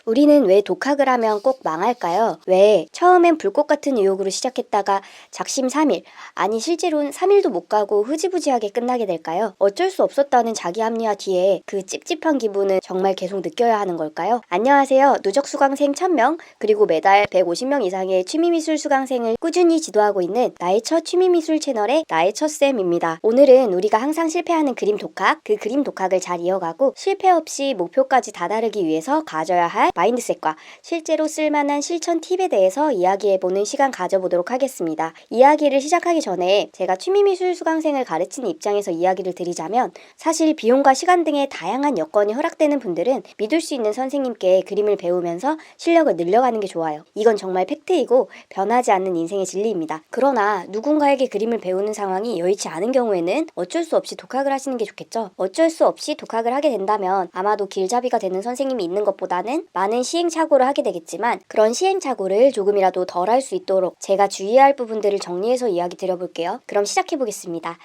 우리는 왜 독학을 하면 꼭 망할까요? 왜 처음엔 불꽃 같은 의욕으로 시작했다가 작심삼일, 아니 실제로는 3일도 못 가고 흐지부지하게 끝나게 될까요? 어쩔 수 없었다는 자기 합리화 뒤에 그 찝찝한 기분은 정말 계속 느껴야 하는 걸까요? 안녕하세요. 누적 수강생 1000명, 그리고 매달 150명 이상의 취미미술 수강생을 꾸준히 지도하고 있는 나의 첫 취미미술 채널의 나의 첫쌤입니다. 오늘은 우리가 항상 실패하는 그림 독학, 그 그림 독학을 잘 이어가고 실패 없이 목표까지 다다르기 위해서 가져야 할 마인드셋과 실제로 쓸만한 실천 팁에 대해서 이야기해보는 시간 가져보도록 하겠습니다. 이야기를 시작하기 전에 제가 취미미술 수강생을 가르치는 입장에서 이야기를 드리자면 사실 비용과 시간 등의 다양한 여건이 허락되는 분들은 믿을 수 있는 선생님께 그림을 배우면서 실력을 늘려가는 게 좋아요. 이건 정말 팩트이고 변하지 않는 인생의 진리입니다. 그러나 누군가에게 그림을 배우는 상황이 여의치 않은 경우에는 어쩔 수 없이 독학을 하시는 게 좋겠죠. 어쩔 수 없이 독학을 하게 된다면 아마도 길잡이가 되는 선생님이 있는 것보다는 많은 시행착오를 하게 되겠지만 그런 시행착오를 조금이라도 덜 할 수 있도록 제가 주의해야 할 부분들을 정리해서 이야기 드려볼게요. 그럼 시작해보겠습니다.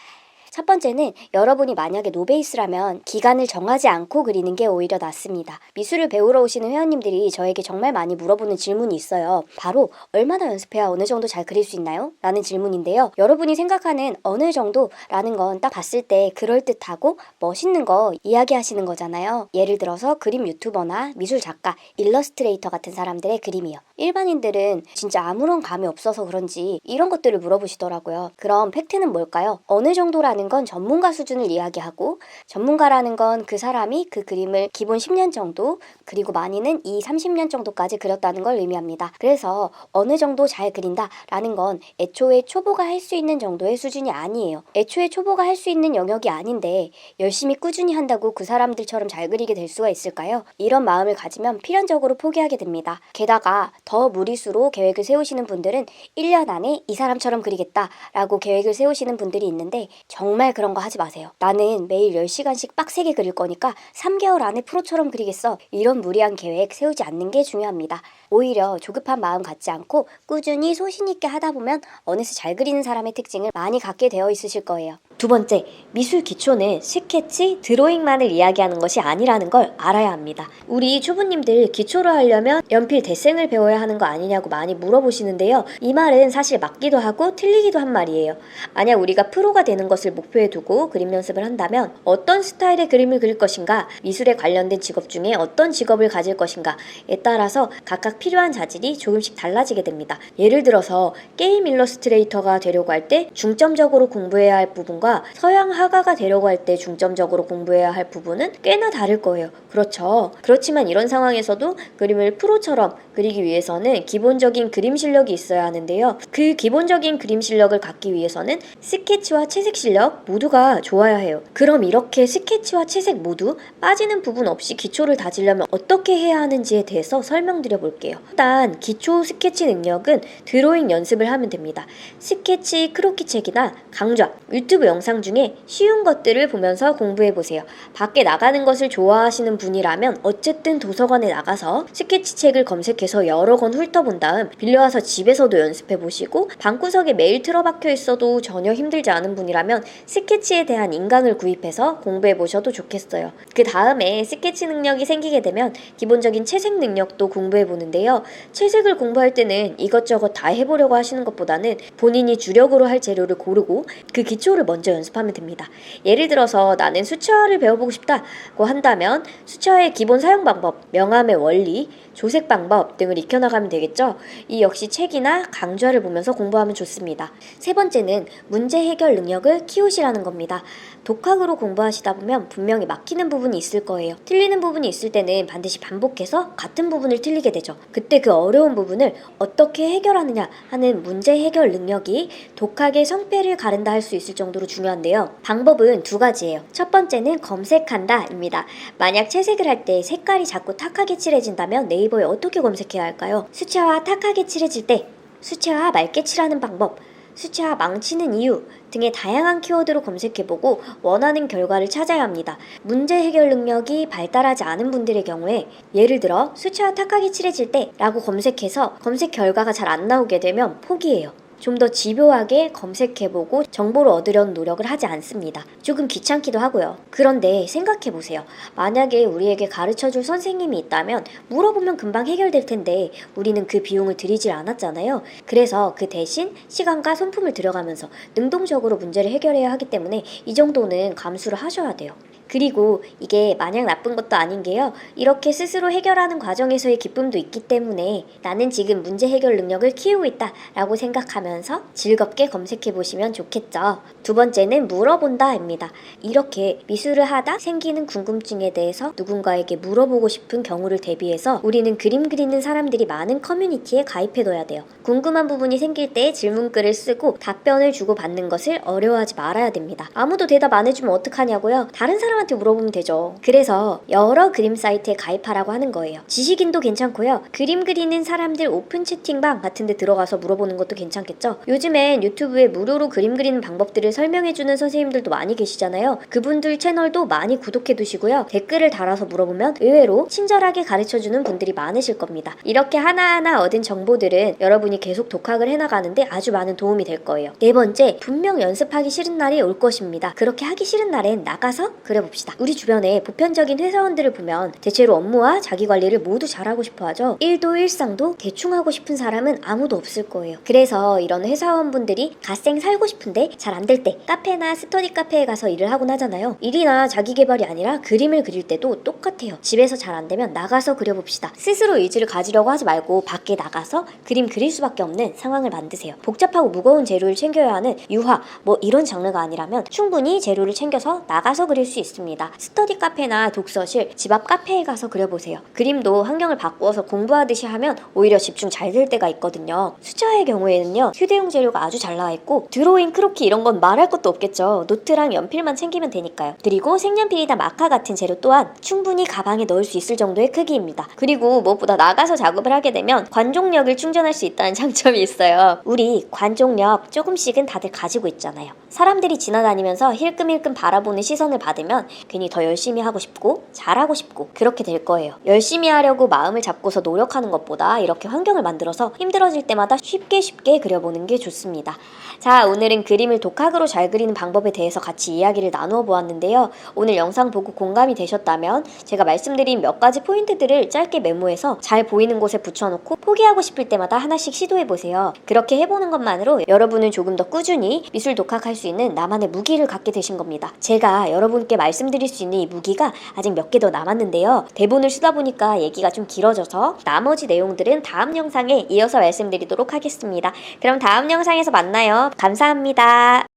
첫 번째는 여러분이 만약에 노베이스라면 기간을 정하지 않고 그리는 게 오히려 낫습니다. 미술을 배우러 오시는 회원님들이 저에게 정말 많이 물어보는 질문이 있어요. 바로 얼마나 연습해야 어느 정도 잘 그릴 수 있나요? 라는 질문인데요. 여러분이 생각하는 어느 정도라는 건 딱 봤을 때 그럴듯하고 멋있는 거 이야기하시는 거잖아요. 예를 들어서 그림 유튜버나 미술 작가, 일러스트레이터 같은 사람들의 그림이요. 일반인들은 진짜 아무런 감이 없어서 그런지 이런 것들을 물어보시더라고요. 그럼 팩트는 뭘까요? 어느 정도라는 건 전문가 수준을 이야기하고 전문가라는 건 그 사람이 그 그림을 기본 10년 정도 그리고 많이는 30년 정도까지 그렸다는 걸 의미합니다. 그래서 어느 정도 잘 그린다라는 건 애초에 초보가 할 수 있는 정도의 수준이 아니에요. 애초에 초보가 할 수 있는 영역이 아닌데 열심히 꾸준히 한다고 그 사람들처럼 잘 그리게 될 수가 있을까요? 이런 마음을 가지면 필연적으로 포기하게 됩니다. 게다가 더 무리수로 계획을 세우시는 분들은 1년 안에 이 사람처럼 그리겠다라고 계획을 세우시는 분들이 있는데 정말 그런 거 하지 마세요. 나는 매일 10시간씩 빡세게 그릴 거니까 3개월 안에 프로처럼 그리겠어. 이런 무리한 계획 세우지 않는 게 중요합니다. 오히려 조급한 마음 갖지 않고 꾸준히 소신 있게 하다 보면 어느새 잘 그리는 사람의 특징을 많이 갖게 되어 있으실 거예요. 두 번째, 미술 기초는 스케치, 드로잉만을 이야기하는 것이 아니라는 걸 알아야 합니다. 우리 초보님들 기초를 하려면 연필 대생을 배워야 하는 거 아니냐고 많이 물어보시는데요. 이 말은 사실 맞기도 하고 틀리기도 한 말이에요. 만약 우리가 프로가 되는 것을 목표에 두고 그림 연습을 한다면 어떤 스타일의 그림을 그릴 것인가, 미술에 관련된 직업 중에 어떤 직업을 가질 것인가에 따라서 각각 필요한 자질이 조금씩 달라지게 됩니다. 예를 들어서 게임 일러스트레이터가 되려고 할 때 중점적으로 공부해야 할 부분과 서양 화가가 되려고 할 때 중점적으로 공부해야 할 부분은 꽤나 다를 거예요. 그렇죠. 그렇지만 이런 상황에서도 그림을 프로처럼 그리기 위해서는 기본적인 그림 실력이 있어야 하는데요. 그 기본적인 그림 실력을 갖기 위해서는 스케치와 채색 실력 모두가 좋아야 해요. 그럼 이렇게 스케치와 채색 모두 빠지는 부분 없이 기초를 다지려면 어떻게 해야 하는지에 대해서 설명드려 볼게요. 일단 기초 스케치 능력은 드로잉 연습을 하면 됩니다. 스케치 크로키 책이나 강좌, 유튜브 영상 중에 쉬운 것들을 보면서 공부해보세요. 밖에 나가는 것을 좋아하시는 분이라면 어쨌든 도서관에 나가서 스케치 책을 검색해서 여러 권 훑어본 다음 빌려와서 집에서도 연습해보시고 방구석에 매일 틀어박혀 있어도 전혀 힘들지 않은 분이라면 스케치에 대한 인강을 구입해서 공부해보셔도 좋겠어요. 그 다음에 스케치 능력이 생기게 되면 기본적인 채색 능력도 공부해보는데요. 채색을 공부할 때는 이것저것 다 해보려고 하시는 것보다는 본인이 주력으로 할 재료를 고르고 그 기초를 먼저 연습하면 됩니다. 예를 들어서 나는 수채화를 배워보고 싶다고 한다면 수채화의 기본 사용 방법, 명암의 원리, 조색 방법 등을 익혀나가면 되겠죠. 이 역시 책이나 강좌를 보면서 공부하면 좋습니다. 세 번째는 문제 해결 능력을 키우시라는 겁니다. 독학으로 공부하시다 보면 분명히 막히는 부분이 있을 거예요. 틀리는 부분이 있을 때는 반드시 반복해서 같은 부분을 틀리게 되죠. 그때 그 어려운 부분을 어떻게 해결하느냐 하는 문제 해결 능력이 독학의 성패를 가른다 할 수 있을 정도로 중요한데요. 방법은 두 가지예요. 첫 번째는 검색한다 입니다. 만약 채색을 할 때 색깔이 자꾸 탁하게 칠해진다면 네이버에 어떻게 검색해야 할까요? 수채화 탁하게 칠해질 때 수채화 맑게 칠하는 방법, 수채화 망치는 이유 등의 다양한 키워드로 검색해보고 원하는 결과를 찾아야 합니다. 문제 해결 능력이 발달하지 않은 분들의 경우에 예를 들어 수채화 탁하게 칠해질 때 라고 검색해서 검색 결과가 잘 안 나오게 되면 포기해요. 좀 더 집요하게 검색해보고 정보를 얻으려는 노력을 하지 않습니다. 조금 귀찮기도 하고요. 그런데 생각해보세요. 만약에 우리에게 가르쳐줄 선생님이 있다면 물어보면 금방 해결될 텐데 우리는 그 비용을 들이질 않았잖아요. 그래서 그 대신 시간과 손품을 들여가면서 능동적으로 문제를 해결해야 하기 때문에 이 정도는 감수를 하셔야 돼요. 그리고 이게 마냥 나쁜 것도 아닌 게요. 이렇게 스스로 해결하는 과정에서의 기쁨도 있기 때문에 나는 지금 문제 해결 능력을 키우고 있다 라고 생각하면서 즐겁게 검색해 보시면 좋겠죠. 두 번째는 물어본다입니다. 이렇게 미술을 하다 생기는 궁금증에 대해서 누군가에게 물어보고 싶은 경우를 대비해서 우리는 그림 그리는 사람들이 많은 커뮤니티에 가입해둬야 돼요. 궁금한 부분이 생길 때 질문글을 쓰고 답변을 주고받는 것을 어려워하지 말아야 됩니다. 아무도 대답 안 해주면 어떡하냐고요? 다른 사람한테 물어보면 되죠. 그래서 여러 그림 사이트에 가입하라고 하는 거예요. 지식인도 괜찮고요. 그림 그리는 사람들 오픈 채팅방 같은 데 들어가서 물어보는 것도 괜찮겠죠. 요즘엔 유튜브에 무료로 그림 그리는 방법들을 설명해주는 선생님들도 많이 계시잖아요. 그분들 채널도 많이 구독해 두시고요. 댓글을 달아서 물어보면 의외로 친절하게 가르쳐주는 분들이 많으실 겁니다. 이렇게 하나하나 얻은 정보들은 여러분이 계속 독학을 해나가는데 아주 많은 도움이 될 거예요. 네 번째, 분명 연습하기 싫은 날이 올 것입니다. 그렇게 하기 싫은 날엔 나가서 그려봅시다. 우리 주변에 보편적인 회사원들을 보면 대체로 업무와 자기관리를 모두 잘하고 싶어하죠. 일도 일상도 대충 하고 싶은 사람은 아무도 없을 거예요. 그래서 이런 회사원분들이 갓생 살고 싶은데 잘 안 될 때 카페나 스터디 카페에 가서 일을 하곤 하잖아요. 일이나 자기개발이 아니라 그림을 그릴 때도 똑같아요. 집에서 잘 안 되면 나가서 그려봅시다. 스스로 의지를 가지려고 하지 말고 밖에 나가서 그림 그릴 수밖에 없는 상황을 만드세요. 복잡하고 무거운 재료를 챙겨야 하는 유화 뭐 이런 장르가 아니라면 충분히 재료를 챙겨서 나가서 그릴 수 있습니다. 스터디 카페나 독서실, 집 앞 카페에 가서 그려보세요. 그림도 환경을 바꾸어서 공부하듯이 하면 오히려 집중 잘 될 때가 있거든요. 수채화의 경우에는요. 휴대용 재료가 아주 잘 나와 있고 드로잉, 크로키 이런 건 말할 것도 없겠죠. 노트랑 연필만 챙기면 되니까요. 그리고 색연필이나 마카 같은 재료 또한 충분히 가방에 넣을 수 있을 정도의 크기입니다. 그리고 무엇보다 나가서 작업을 하게 되면 관종력을 충전할 수 있다는 장점이 있어요. 우리 관종력 조금씩은 다들 가지고 있잖아요. 사람들이 지나다니면서 힐끔힐끔 바라보는 시선을 받으면 괜히 더 열심히 하고 싶고 잘하고 싶고 그렇게 될 거예요. 열심히 하려고 마음을 잡고서 노력하는 것보다 이렇게 환경을 만들어서 힘들어질 때마다 쉽게 그려보는 게 좋습니다. 자, 오늘은 그림을 독학으로 잘 그리는 방법에 대해서 같이 이야기를 나누어 보았는데요. 오늘 영상 보고 공감이 되셨다면 제가 말씀드린 몇 가지 포인트들을 짧게 메모해서 잘 보이는 곳에 붙여놓고 포기하고 싶을 때마다 하나씩 시도해보세요. 그렇게 해보는 것만으로 여러분은 조금 더 꾸준히 미술 독학할 수 있는 나만의 무기를 갖게 되신 겁니다. 제가 여러분께 말씀드릴 수 있는 이 무기가 아직 몇 개 더 남았는데요. 대본을 쓰다 보니까 얘기가 좀 길어져서 나머지 내용들은 다음 영상에 이어서 말씀드리도록 하겠습니다. 그럼 다음 영상에서 만나요. 감사합니다.